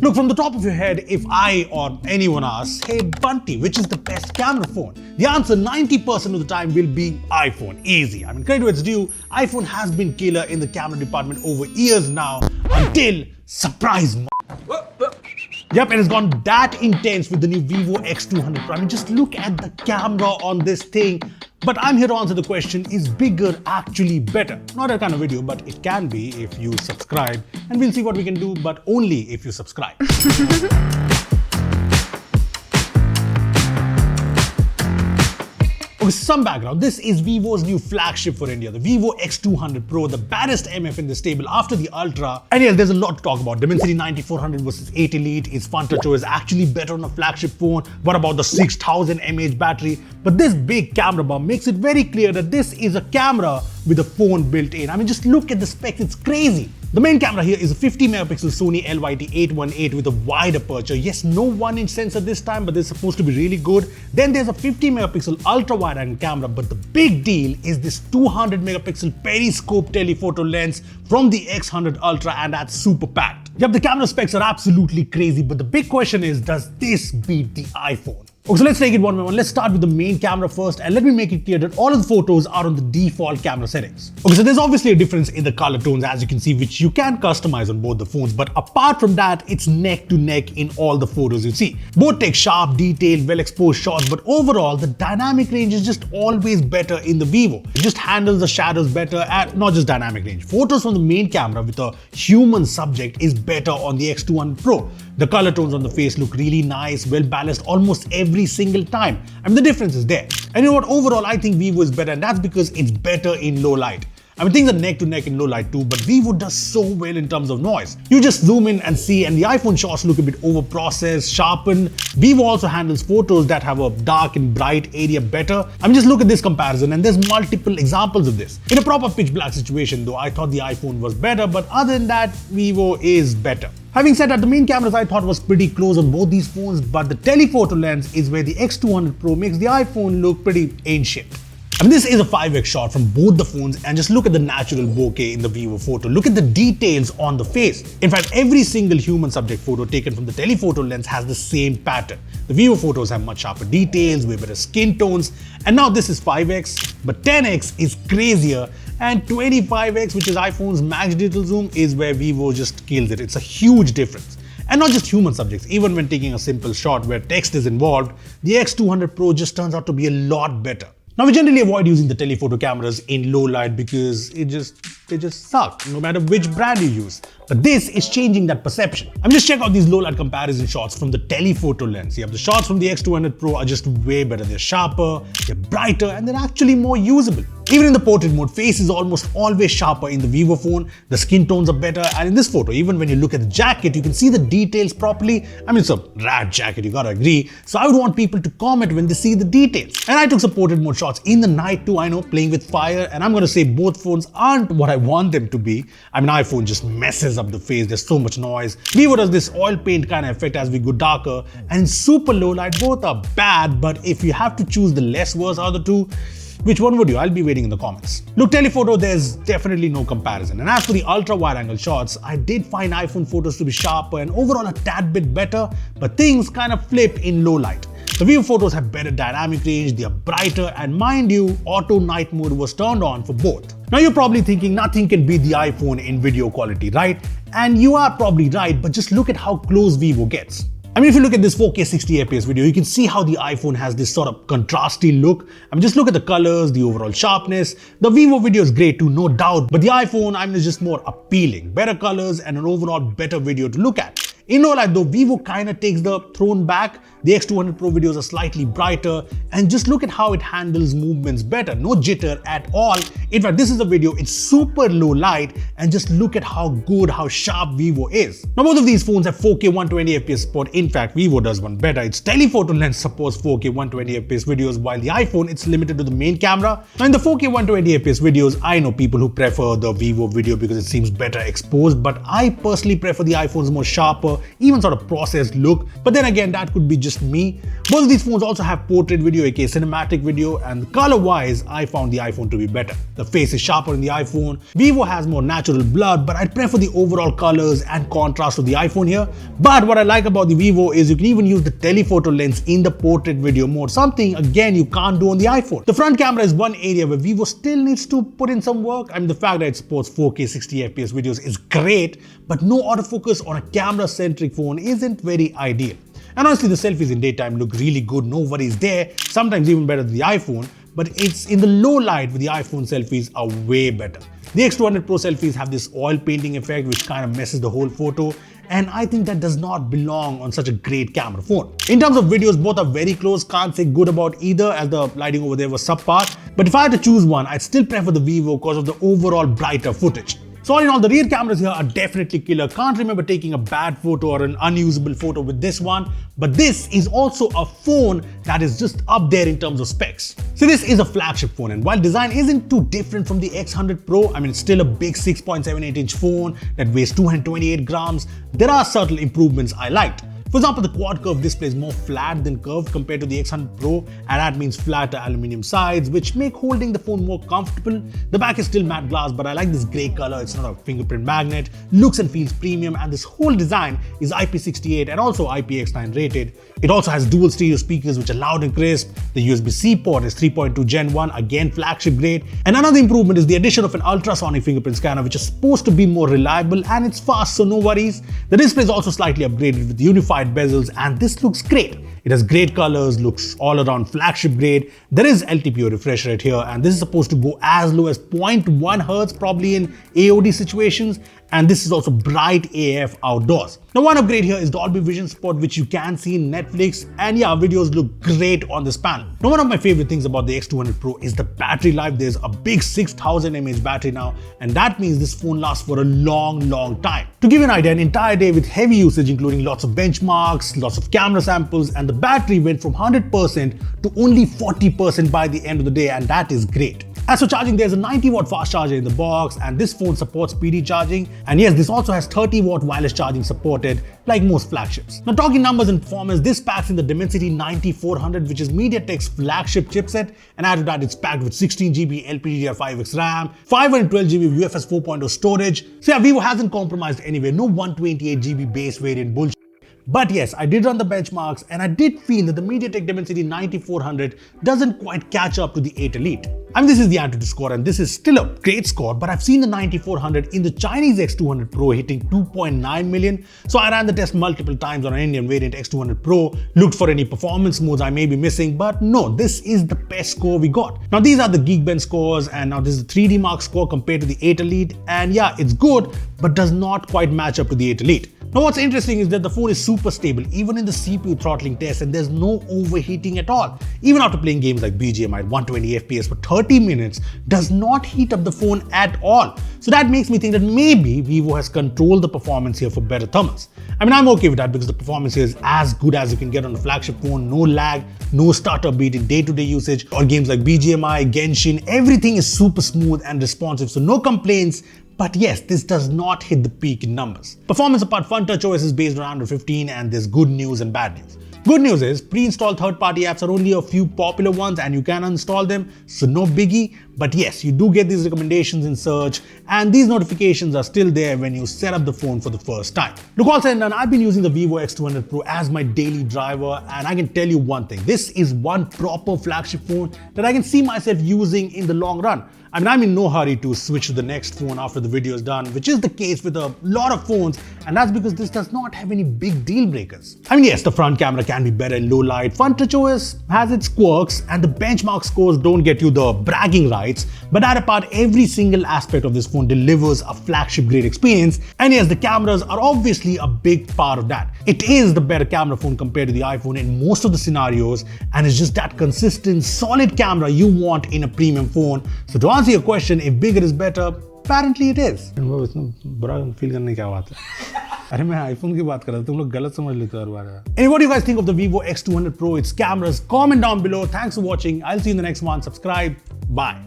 Look, from the top of your head, if I or anyone asks, hey Bunty, which is the best camera phone? The answer 90% of the time will be iPhone. Easy. I mean, credit where it's due, iPhone has been killer in the camera department over years now until surprise. Yep, it has gone that intense with the new Vivo X200 Pro. I mean, just look at the camera on this thing. But I'm here to answer the question, is bigger actually better? Not that kind of video, but it can be if you subscribe. And we'll see what we can do, but only if you subscribe. Okay, some background. This is Vivo's new flagship for India, the Vivo X200 Pro, the baddest MF in the stable after the Ultra. And yes, there's a lot to talk about. Dimensity 9400 versus 8 Elite. Is FuntouchOS actually better on a flagship phone? What about the 6000 mAh battery? But this big camera bump makes it very clear that this is a camera with a phone built in. I mean, just look at the specs, it's crazy. The main camera here is a 50 megapixel Sony LYT-818 with a wide aperture. Yes, no 1-inch sensor this time, but they're supposed to be really good. Then there's a 50 megapixel ultra wide angle camera, but the big deal is this 200 megapixel periscope telephoto lens from the X100 Ultra, and that's super packed. Yep, the camera specs are absolutely crazy, but the big question is, does this beat the iPhone? Okay, so let's take it one by one. Let's start with the main camera first, and let me make it clear that all of the photos are on the default camera settings. Okay, so there's obviously a difference in the color tones, as you can see, which you can customize on both the phones, but apart from that, it's neck to neck in all the photos you see. Both take sharp, detailed, well-exposed shots, but overall, the dynamic range is just always better in the Vivo. It just handles the shadows better, and not just dynamic range. Photos from the main camera with a human subject is better on the X200 Pro. The color tones on the face look really nice, well balanced almost every single time. I mean, the difference is there. And you know what? Overall, I think Vivo is better, and that's because it's better in low light. I mean, things are neck to neck in low light too, but Vivo does so well in terms of noise. You just zoom in and see, and the iPhone shots look a bit over-processed, sharpened. Vivo also handles photos that have a dark and bright area better. I mean, just look at this comparison, and there's multiple examples of this. In a proper pitch black situation though, I thought the iPhone was better, but other than that, Vivo is better. Having said that, the main cameras I thought was pretty close on both these phones, but the telephoto lens is where the X200 Pro makes the iPhone look pretty ancient. I mean, this is a 5x shot from both the phones, and just look at the natural bokeh in the Vivo photo. Look at the details on the face. In fact, every single human subject photo taken from the telephoto lens has the same pattern. The Vivo photos have much sharper details, way better skin tones, and now this is 5x, but 10x is crazier, and 25x, which is iPhone's max digital zoom, is where Vivo just kills it. It's a huge difference. And not just human subjects, even when taking a simple shot where text is involved, the X200 Pro just turns out to be a lot better. Now, we generally avoid using the telephoto cameras in low light because they just suck, no matter which brand you use. But this is changing that perception. I mean, just check out these low light comparison shots from the telephoto lens. The shots from the X200 Pro are just way better. They're sharper, they're brighter, and they're actually more usable. Even in the portrait mode, face is almost always sharper in the Vivo phone. The skin tones are better, and in this photo, even when you look at the jacket, you can see the details properly. I mean, it's a rad jacket, you gotta agree. So I would want people to comment when they see the details. And I took some portrait mode shots in the night too, I know, playing with fire, and I'm gonna say both phones aren't what I want them to be. I mean, iPhone just messes up the face, there's so much noise. Vivo does this oil paint kind of effect as we go darker, and in super low light, both are bad, but if you have to choose the less worse out of the two, which one would you? I'll be waiting in the comments. Look, telephoto, there's definitely no comparison. And as for the ultra wide angle shots, I did find iPhone photos to be sharper and overall a tad bit better, but things kind of flip in low light. The Vivo photos have better dynamic range, they are brighter, and mind you, auto night mode was turned on for both. Now you're probably thinking nothing can beat the iPhone in video quality, right? And you are probably right, but just look at how close Vivo gets. I mean, if you look at this 4K 60 FPS video, you can see how the iPhone has this sort of contrasty look. I mean, just look at the colors, the overall sharpness. The Vivo video is great too, no doubt, but the iPhone, I mean, is just more appealing. Better colors and an overall better video to look at. In low light though, Vivo kinda takes the throne back. The X200 Pro videos are slightly brighter, and just look at how it handles movements better. No jitter at all. In fact, this is a video, it's super low light, and just look at how good, how sharp Vivo is. Now both of these phones have 4K 120 FPS support. In fact, Vivo does one better. Its telephoto lens supports 4K 120 FPS videos, while the iPhone, it's limited to the main camera. Now in the 4K 120 FPS videos, I know people who prefer the Vivo video because it seems better exposed, but I personally prefer the iPhone's more sharper, smoother, even sort of processed look. But then again, that could be just me. Both of these phones also have portrait video, aka cinematic video, and color-wise, I found the iPhone to be better. The face is sharper in the iPhone. Vivo has more natural blood, but I'd prefer the overall colors and contrast of the iPhone here. But what I like about the Vivo is you can even use the telephoto lens in the portrait video mode, something again you can't do on the iPhone. The front camera is one area where Vivo still needs to put in some work. I mean, the fact that it supports 4K 60 FPS videos is great, but no autofocus on a camera-centric phone isn't very ideal. And honestly, the selfies in daytime look really good, no worries there, sometimes even better than the iPhone, but it's in the low light where the iPhone selfies are way better. The X200 Pro selfies have this oil painting effect which kind of messes the whole photo, and I think that does not belong on such a great camera phone. In terms of videos, both are very close, can't say good about either as the lighting over there was subpar, but if I had to choose one, I'd still prefer the Vivo because of the overall brighter footage. So all in all, the rear cameras here are definitely killer. Can't remember taking a bad photo or an unusable photo with this one, but this is also a phone that is just up there in terms of specs. So this is a flagship phone, and while design isn't too different from the X100 Pro, I mean it's still a big 6.78-inch phone that weighs 228 grams, there are subtle improvements I liked. For example, the quad curve display is more flat than curved compared to the X100 Pro, and that means flatter aluminum sides, which make holding the phone more comfortable. The back is still matte glass, but I like this grey color. It's not a fingerprint magnet, looks and feels premium, and this whole design is IP68 and also IPX9 rated. It also has dual stereo speakers which are loud and crisp. The USB-C port is 3.2 Gen 1, again flagship grade. And another improvement is the addition of an ultrasonic fingerprint scanner, which is supposed to be more reliable, and it's fast, so no worries. The display is also slightly upgraded with unified bezels, and this looks great. It has great colors, looks all around flagship grade. There is LTPO refresh rate here, and this is supposed to go as low as 0.1 Hz probably in AOD situations, and this is also bright AF outdoors. Now one upgrade here is Dolby Vision support, which you can see in Netflix, and yeah, videos look great on this panel. Now one of my favorite things about the X200 Pro is the battery life. There's a big 6000 mAh battery now, and that means this phone lasts for a long time. To give you an idea, an entire day with heavy usage including lots of benchmarks, lots of camera samples, and the battery went from 100% to only 40% by the end of the day, and that is great. As for charging, there's a 90-watt fast charger in the box, and this phone supports PD charging. And yes, this also has 30-watt wireless charging supported, like most flagships. Now talking numbers and performance, this packs in the Dimensity 9400, which is MediaTek's flagship chipset, and add to that it's packed with 16GB LPDDR5X RAM, 512GB UFS 4.0 storage. So yeah, Vivo hasn't compromised anywhere, no 128GB base variant bullshit. But yes, I did run the benchmarks, and I did feel that the MediaTek Dimensity 9400 doesn't quite catch up to the 8 Elite. I mean, this is the Antutu score, and this is still a great score, but I've seen the 9400 in the Chinese X200 Pro hitting 2.9 million. So I ran the test multiple times on an Indian variant X200 Pro, looked for any performance modes I may be missing, but no, this is the best score we got. Now these are the Geekbench scores, and now this is the 3D Mark score compared to the 8 Elite, and yeah, it's good, but does not quite match up to the 8 Elite. Now what's interesting is that the phone is super stable even in the CPU throttling test, and there's no overheating at all. Even after playing games like BGMI at 120 FPS for 30 minutes does not heat up the phone at all. So that makes me think that maybe Vivo has controlled the performance here for better thermals. I mean, I'm okay with that because the performance here is as good as you can get on a flagship phone. No lag, no startup beat in day-to-day usage. Or games like BGMI, Genshin, everything is super smooth and responsive, so no complaints. But yes, this does not hit the peak in numbers. Performance apart, FuntouchOS is based on Android 15, and there's good news and bad news. Good news is, pre-installed third-party apps are only a few popular ones and you can uninstall them, so no biggie. But yes, you do get these recommendations in search, and these notifications are still there when you set up the phone for the first time. Look, all said and done, I've been using the Vivo X200 Pro as my daily driver, and I can tell you one thing, this is one proper flagship phone that I can see myself using in the long run. I mean, I'm in no hurry to switch to the next phone after the video is done, which is the case with a lot of phones, and that's because this does not have any big deal breakers. I mean, yes, the front camera can be better in low light, FuntouchOS has its quirks, and the benchmark scores don't get you the bragging rights, but that apart, every single aspect of this phone delivers a flagship grade experience, and yes, the cameras are obviously a big part of that. It is the better camera phone compared to the iPhone in most of the scenarios, and it's just that consistent, solid camera you want in a premium phone. So to answer your question, if bigger is better, apparently it is. Anyway, what do you guys think of the Vivo X200 Pro, its cameras? Comment down below. Thanks for watching. I'll see you in the next one. Subscribe. Bye.